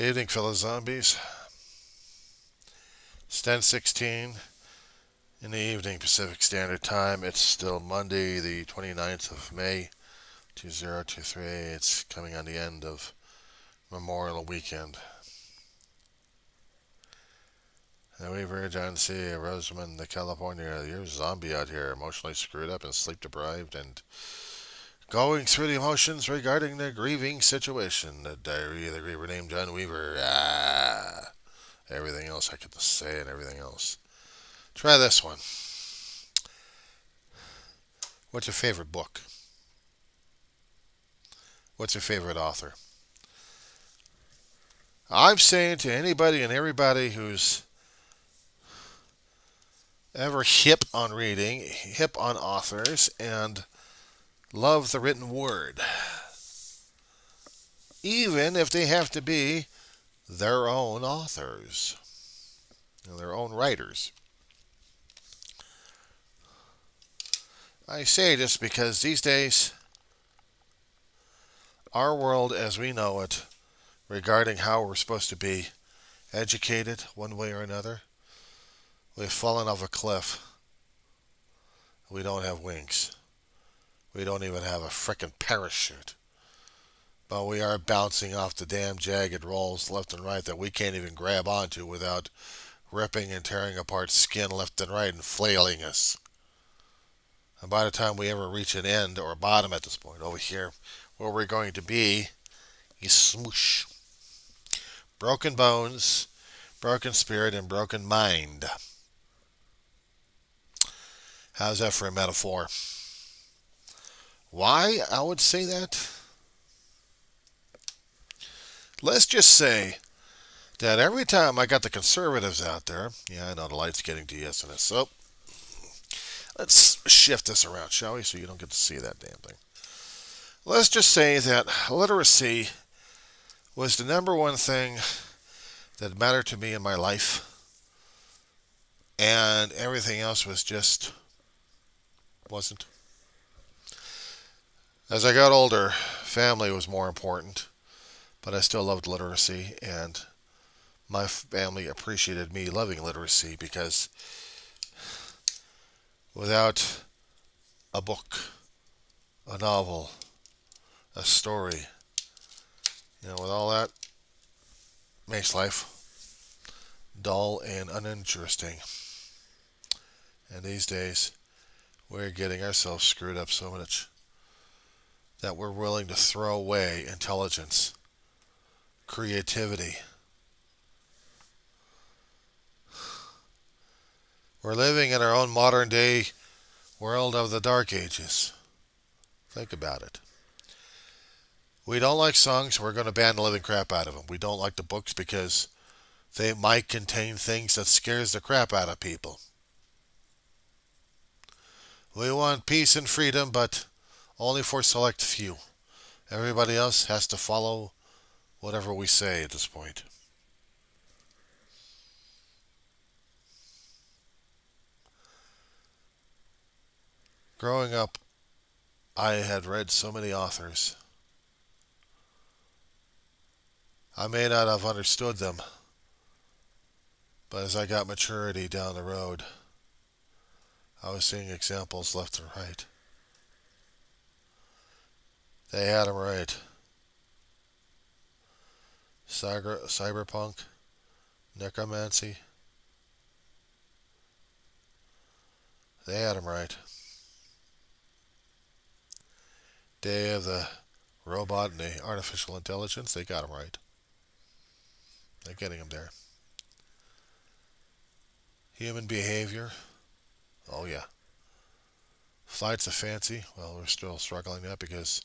Evening, fellow zombies. It's 10:16 in the evening Pacific Standard Time. It's still Monday, the 29th of May, 2023. It's coming on the end of Memorial Weekend. And Weaver, John C., Rosamond, California. You're a zombie out here, emotionally screwed up and sleep deprived and going through the emotions regarding the grieving situation. The diary of the griever named John Weaver. Everything else I get to say and everything else. Try this one. What's your favorite book? What's your favorite author? I'm saying to anybody and everybody who's ever hip on reading, hip on authors, and love the written word, even if they have to be their own authors, their own writers. I say this because these days, our world as we know it, regarding how we're supposed to be educated one way or another, we've fallen off a cliff. We don't have wings. We don't even have a frickin' parachute. But we are bouncing off the damn jagged rolls left and right that we can't even grab onto without ripping and tearing apart skin left and right and flailing us. And by the time we ever reach an end or a bottom at this point over here, where we're going to be is smoosh. Broken bones, broken spirit, and broken mind. How's that for a metaphor? Why I would say that? Let's just say that every time I got the conservatives out there, yeah, I know the light's getting to you, isn't it? So, let's shift this around, shall we, so you don't get to see that damn thing. Let's just say that literacy was the number one thing that mattered to me in my life, and everything else was just wasn't. As I got older, family was more important, but I still loved literacy, and my family appreciated me loving literacy because without a book, a novel, a story, with all that, makes life dull and uninteresting. And these days, we're getting ourselves screwed up so much that we're willing to throw away intelligence, creativity. We're living in our own modern day world of the Dark Ages. Think about it. We don't like songs, we're going to ban the living crap out of them. We don't like the books because they might contain things that scares the crap out of people. We want peace and freedom, but only for select few. Everybody else has to follow whatever we say at this point. Growing up, I had read so many authors. I may not have understood them, but as I got maturity down the road, I was seeing examples left and right. They had them right. Cyberpunk, necromancy, they had them right. Day of the robot and the artificial intelligence, they got them right. They're getting them there. Human behavior, oh yeah. Flights of fancy, well, we're still struggling that because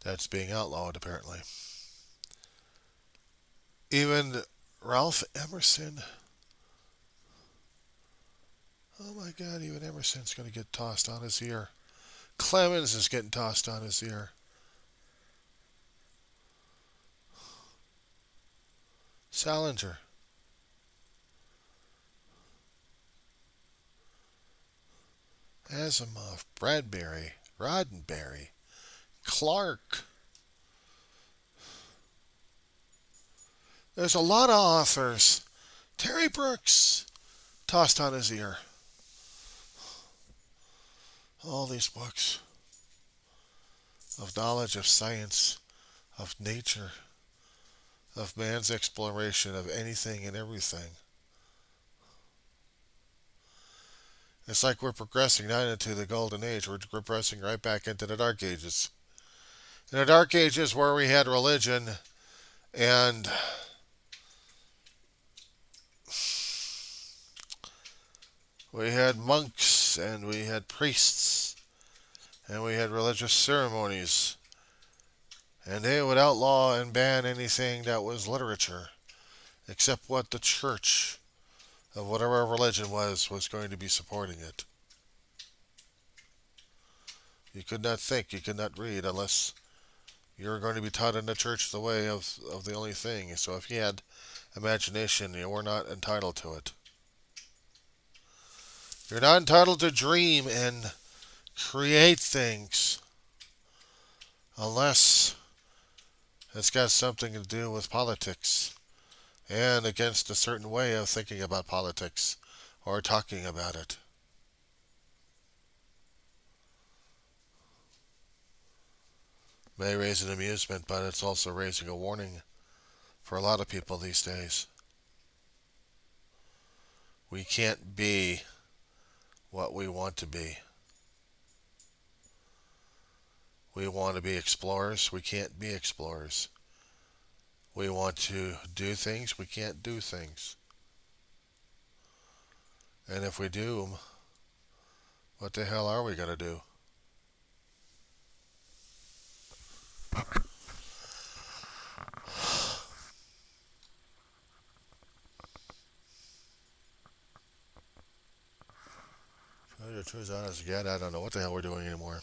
that's being outlawed apparently. Even Ralph Emerson, oh my God, even Emerson's going to get tossed on his ear. Clemens is getting tossed on his ear. Salinger. Asimov, Bradbury, Roddenberry, Clark. There's a lot of authors. Terry Brooks tossed on his ear. All these books of knowledge, of science, of nature, of man's exploration of anything and everything. It's like we're progressing not into the golden age, we're progressing right back into the dark ages. In the dark ages where we had religion and we had monks and we had priests and we had religious ceremonies, and they would outlaw and ban anything that was literature except what the church of whatever religion was going to be supporting it. You could not think, you could not read unless you were going to be taught in the church the way of the only thing. So if you had imagination, you were not entitled to it. You're not entitled to dream and create things unless it's got something to do with politics and against a certain way of thinking about politics or talking about it. May raise an amusement, but it's also raising a warning for a lot of people these days. We can't be what we want to be. We want to be explorers. We can't be explorers. We want to do things. We can't do things. And if we do, what the hell are we going to do? The truth honest again, I don't know what the hell we're doing anymore.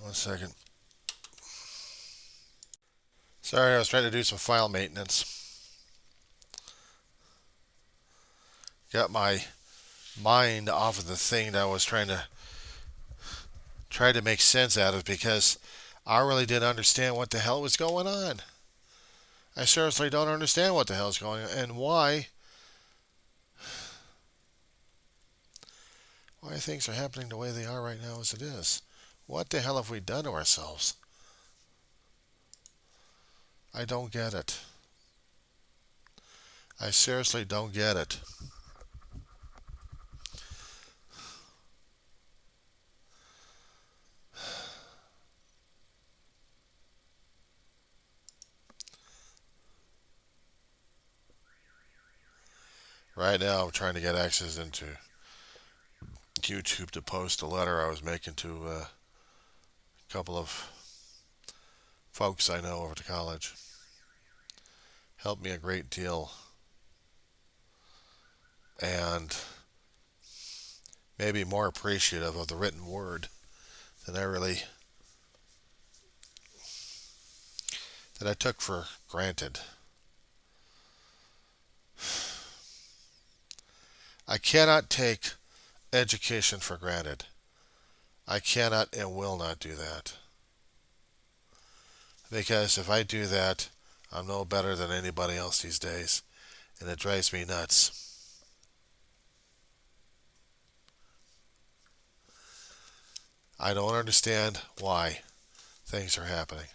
One second. Sorry, I was trying to do some file maintenance. Got my mind off of the thing that I was trying to make sense out of, because I really didn't understand what the hell was going on. I seriously don't understand what the hell is going on and why things are happening the way they are right now as it is. What the hell have we done to ourselves? I don't get it. I seriously don't get it. Right now I'm trying to get access into YouTube to post a letter I was making to a couple of folks I know over to college. Helped me a great deal. And maybe more appreciative of the written word than I took for granted. I cannot take education for granted. I cannot and will not do that. Because if I do that, I'm no better than anybody else these days, and it drives me nuts. I don't understand why things are happening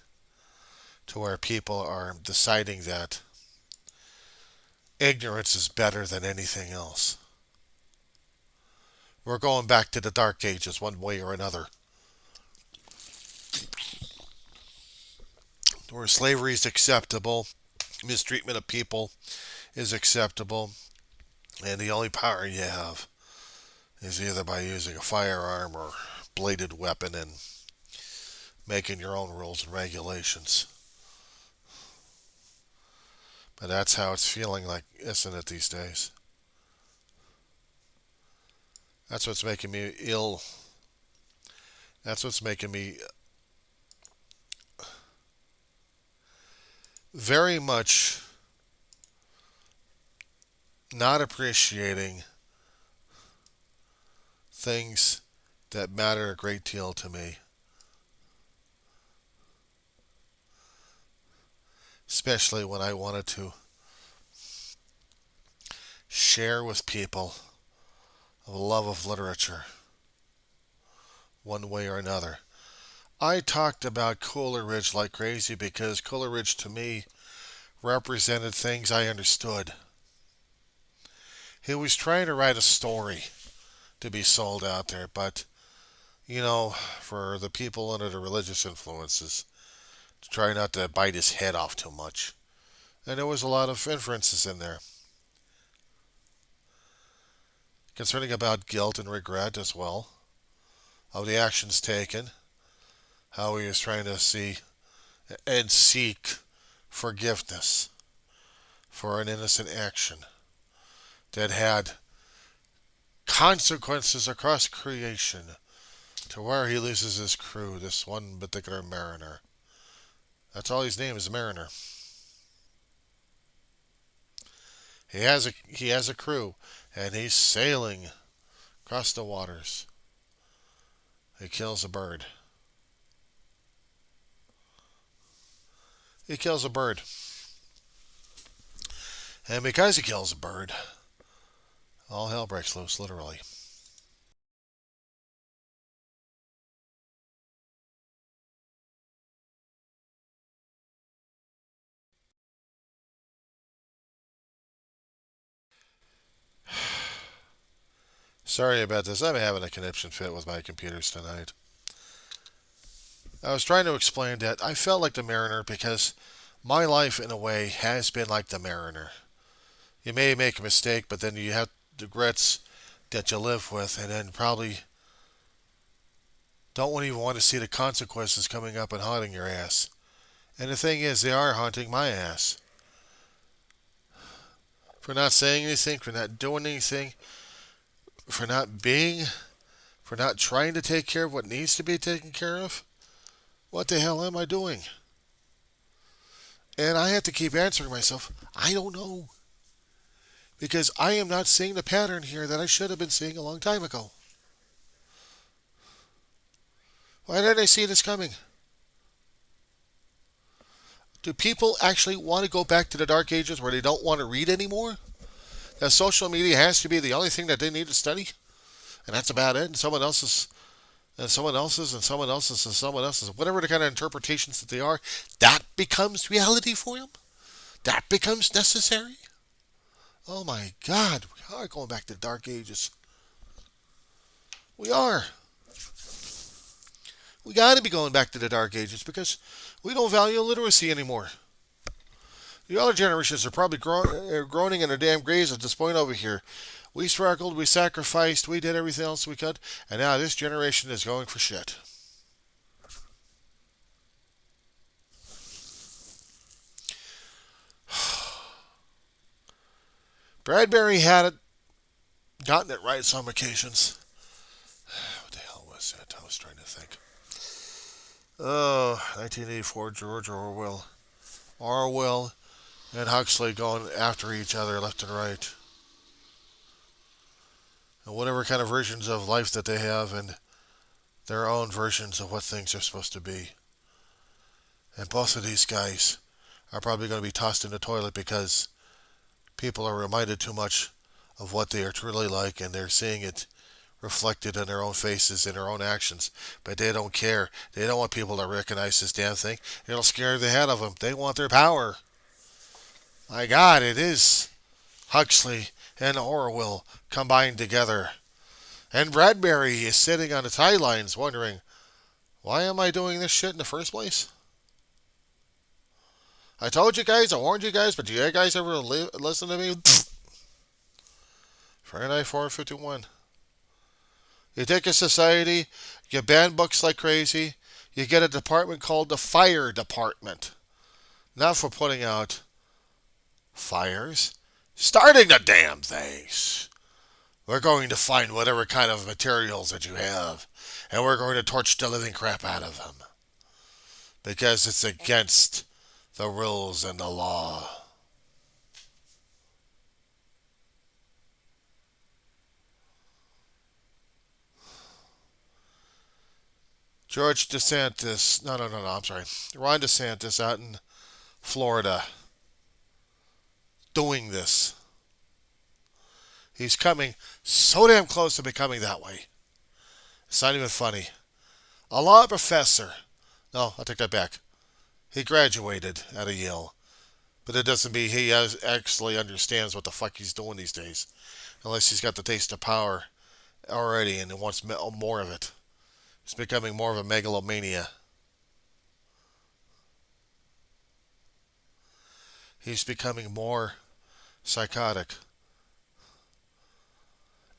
to where people are deciding that ignorance is better than anything else. We're going back to the dark ages one way or another, where slavery is acceptable, mistreatment of people is acceptable, and the only power you have is either by using a firearm or bladed weapon and making your own rules and regulations. But that's how it's feeling like, isn't it, these days? That's what's making me ill. That's what's making me very much not appreciating things that matter a great deal to me. especially when I wanted to share with people a love of literature, one way or another. I talked about Coleridge like crazy because Coleridge to me represented things I understood. He was trying to write a story to be sold out there, but for the people under the religious influences, to try not to bite his head off too much. And there was a lot of inferences in there concerning about guilt and regret as well, of the actions taken, how he was trying to see and seek forgiveness for an innocent action that had consequences across creation to where he loses his crew, this one particular mariner. That's all his name is, Mariner. He has a crew, and he's sailing across the waters. He kills a bird. He kills a bird. And because he kills a bird, all hell breaks loose, literally. Sorry about this. I'm having a conniption fit with my computers tonight. I was trying to explain that I felt like the mariner because my life, in a way, has been like the mariner. You may make a mistake, but then you have regrets that you live with, and then probably don't even want to see the consequences coming up and haunting your ass. And the thing is, they are haunting my ass. For not saying anything, for not doing anything, for not being, for not trying to take care of what needs to be taken care of. What the hell am I doing? And I have to keep answering myself, I don't know. Because I am not seeing the pattern here that I should have been seeing a long time ago. Why didn't I see this coming? Do people actually want to go back to the dark ages where they don't want to read anymore? That social media has to be the only thing that they need to study? And that's about it? And someone else's, and someone else's, and someone else's, and someone else's, whatever the kind of interpretations that they are, that becomes reality for them? That becomes necessary? Oh my God, we are going back to the dark ages. We are. We got to be going back to the dark ages because we don't value literacy anymore. The other generations are probably groaning in their damn graves at this point over here. We struggled, we sacrificed, we did everything else we could, and now this generation is going for shit. Bradbury had it, gotten it right on some occasions. What the hell was that? I was trying to think. Oh, 1984, George Orwell. Orwell and Huxley going after each other left and right. And whatever kind of versions of life that they have and their own versions of what things are supposed to be. And both of these guys are probably going to be tossed in the toilet because people are reminded too much of what they are truly like and they're seeing it reflected in their own faces, in their own actions. But they don't care. They don't want people to recognize this damn thing. It'll scare the head of them. They want their power. My God, it is Huxley and Orwell combined together. And Bradbury is sitting on the sidelines wondering, why am I doing this shit in the first place? I told you guys, I warned you guys, but do you guys ever listen to me? Fahrenheit 451. You take a society, you ban books like crazy, you get a department called the fire department. Not for putting out fires, starting the damn things. We're going to find whatever kind of materials that you have, and we're going to torch the living crap out of them. Because it's against the rules and the law. George DeSantis, no, I'm sorry. Ron DeSantis out in Florida doing this. He's coming so damn close to becoming that way. It's not even funny. A law professor. No, I'll take that back. He graduated out of Yale. But it doesn't mean he actually understands what the fuck he's doing these days. Unless he's got the taste of power already and wants more of it. He's becoming more of a megalomania. He's becoming more psychotic.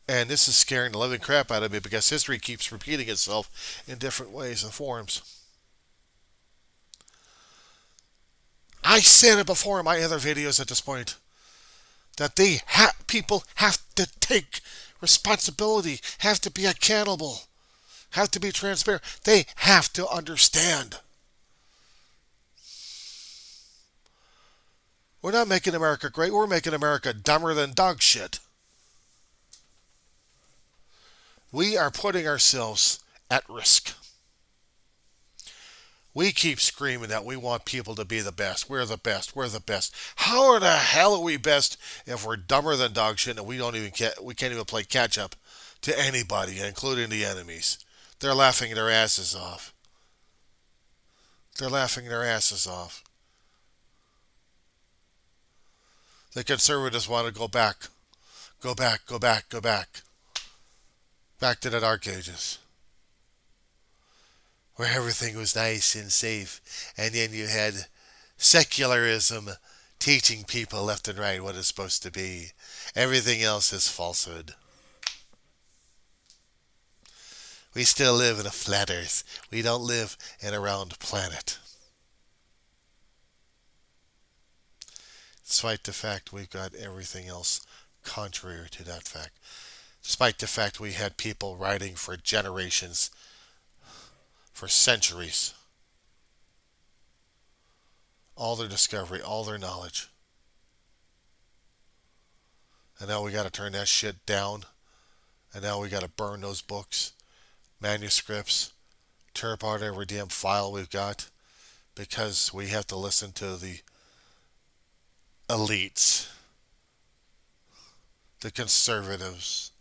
And this is scaring the living crap out of me because history keeps repeating itself in different ways and forms. I said it before in my other videos at this point that people have to take responsibility, have to be accountable, have to be transparent. They have to understand. We're not making America great. We're making America dumber than dog shit. We are putting ourselves at risk. We keep screaming that we want people to be the best. We're the best. We're the best. How the hell are we best if we're dumber than dog shit and we can't even play catch up to anybody, including the enemies? They're laughing their asses off. They're laughing their asses off. The conservatives want to go back. Go back, go back, go back. Back to the dark ages. Where everything was nice and safe. And then you had secularism teaching people left and right what it's supposed to be. Everything else is falsehood. We still live in a flat earth. We don't live in a round planet. Despite the fact we've got everything else contrary to that fact. Despite the fact we had people writing for generations, for centuries. All their discovery, all their knowledge. And now we got to turn that shit down. And now we got to burn those books, manuscripts, tear apart every damn file we've got. Because we have to listen to the elites, the conservatives,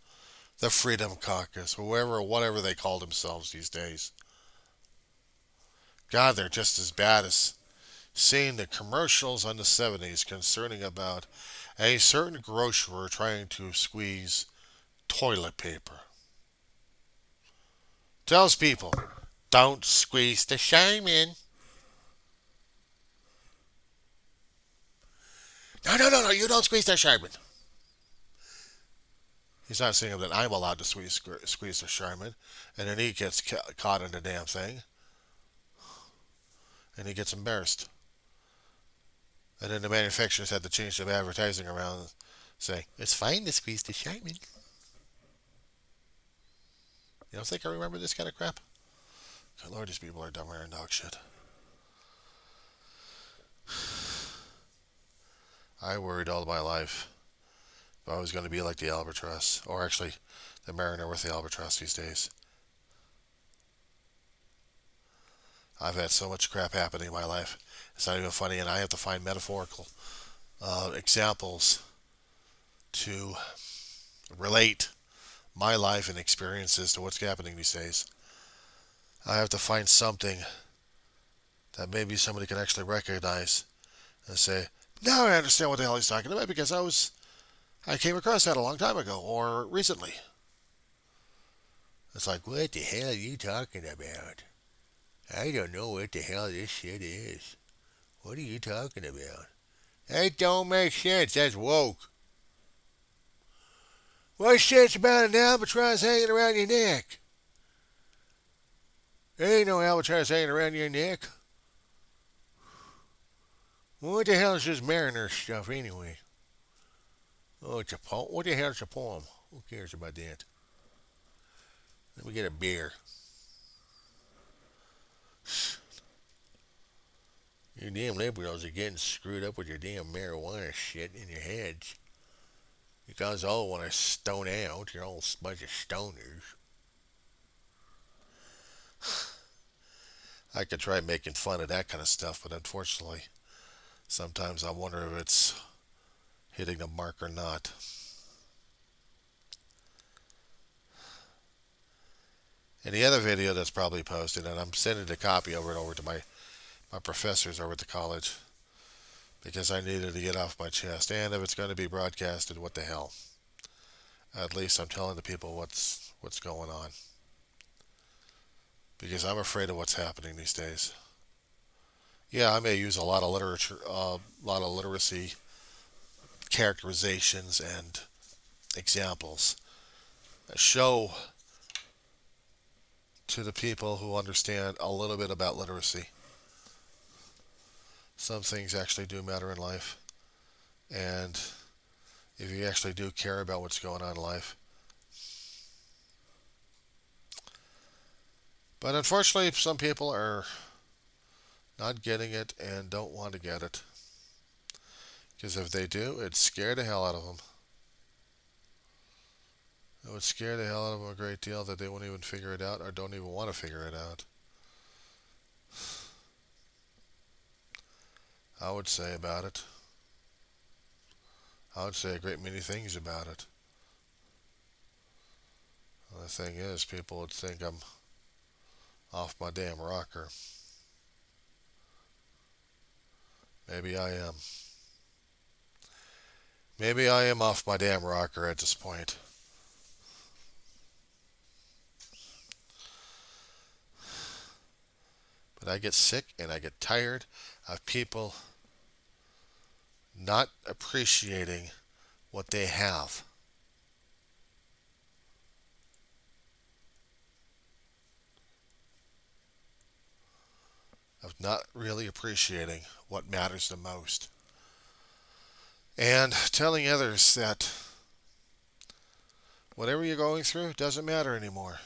the Freedom Caucus, whatever they call themselves these days. God, they're just as bad as seeing the commercials on the 70s concerning about a certain grocer trying to squeeze toilet paper. Tells people, don't squeeze the shine. No, you don't squeeze that Charmin. He's not saying that I'm allowed to squeeze the Charmin, and then he gets caught in the damn thing, and he gets embarrassed. And then the manufacturers had to change their advertising around, saying, it's fine to squeeze the Charmin. You don't think I remember this kind of crap? Good Lord, these people are dumber than dog shit. I worried all my life if I was going to be like the albatross, or actually the mariner with the albatross these days. I've had so much crap happening in my life. It's not even funny, and I have to find metaphorical examples to relate my life and experiences to what's happening these days. I have to find something that maybe somebody can actually recognize and say, now I understand what the hell he's talking about because I came across that a long time ago or recently. It's like, what the hell are you talking about? I don't know what the hell this shit is. What are you talking about? That don't make sense. That's woke. What's sense about an albatross hanging around your neck? There ain't no albatross hanging around your neck. What the hell is this mariner stuff anyway? Oh, it's a poem. What the hell is a poem? Who cares about that? Let me get a beer. You damn liberals are getting screwed up with your damn marijuana shit in your heads. You guys all want to stone out. You're all a bunch of stoners. I could try making fun of that kind of stuff, but unfortunately, Sometimes I wonder if it's hitting the mark or not. And the other video that's probably posted, and I'm sending a copy over to my professors over at the college because I needed to get off my chest. And if it's going to be broadcasted, what the hell? At least I'm telling the people what's going on because I'm afraid of what's happening these days. Yeah, I may use a lot of literature, a lot of literacy characterizations and examples that show to the people who understand a little bit about literacy. Some things actually do matter in life, and if you actually do care about what's going on in life. But unfortunately, some people are not getting it and don't want to get it. Because if they do, it'd scare the hell out of them. It would scare the hell out of them a great deal that they won't even figure it out or don't even want to figure it out. I would say about it. I would say a great many things about it. The thing is, people would think I'm off my damn rocker. Maybe I am. Maybe I am off my damn rocker at this point. But I get sick and I get tired of people not appreciating what they have. Of not really appreciating what matters the most. And telling others that whatever you're going through doesn't matter anymore.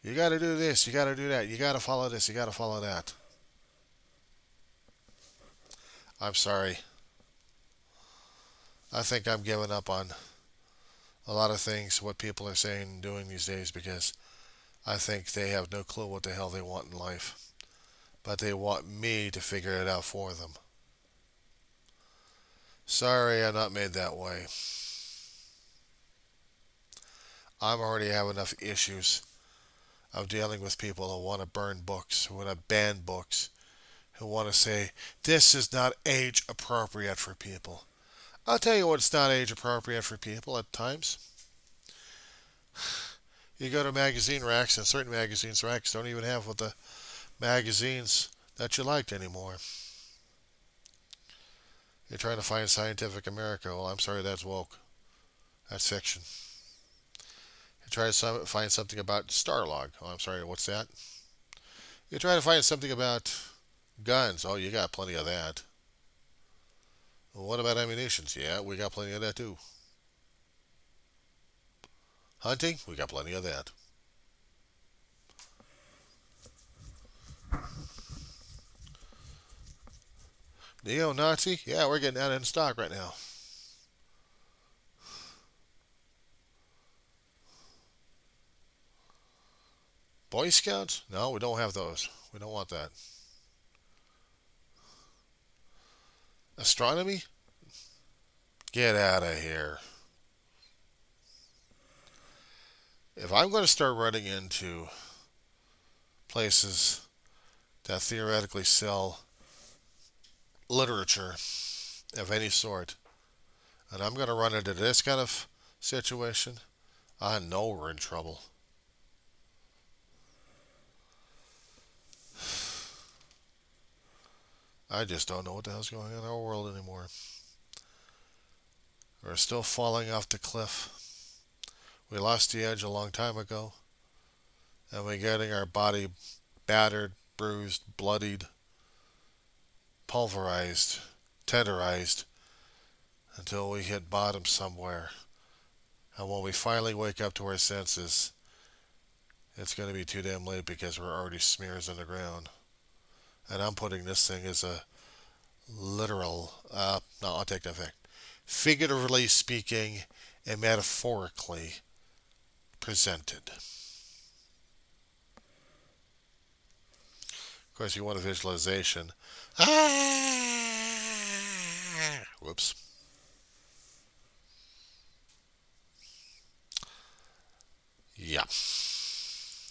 You got to do this, you got to do that, you got to follow this, you got to follow that. I'm sorry. I think I'm giving up on a lot of things, what people are saying and doing these days, because I think they have no clue what the hell they want in life. But they want me to figure it out for them. Sorry, I'm not made that way. I'm already have enough issues of dealing with people who want to burn books, who want to ban books, who want to say, this is not age appropriate for people. I'll tell you what's not age appropriate for people at times. You go to magazine racks, and certain magazine racks don't even have what the magazines that you liked anymore. You're trying to find Scientific America. Well, I'm sorry, that's woke. That's fiction. You try to find something about Starlog. Oh, I'm sorry, what's that? You try to find something about guns. Oh, you got plenty of that. Well, what about ammunitions? Yeah, we got plenty of that too. Hunting? We got plenty of that. Neo-Nazi? Yeah, we're getting that in stock right now. Boy Scouts? No, we don't have those. We don't want that. Astronomy? Get out of here. If I'm going to start running into places that theoretically sell literature of any sort, and I'm going to run into this kind of situation, I know we're in trouble. I just don't know what the hell's going on in our world anymore. We're still falling off the cliff. We lost the edge a long time ago, and we're getting our body battered, bruised, bloodied, pulverized, tenderized until we hit bottom somewhere. And when we finally wake up to our senses, it's going to be too damn late because we're already smears in the ground. And I'm putting this thing as a literal, no, I'll take that back. Figuratively speaking and metaphorically presented. Of course, you want a visualization. Ah! Whoops. Yeah.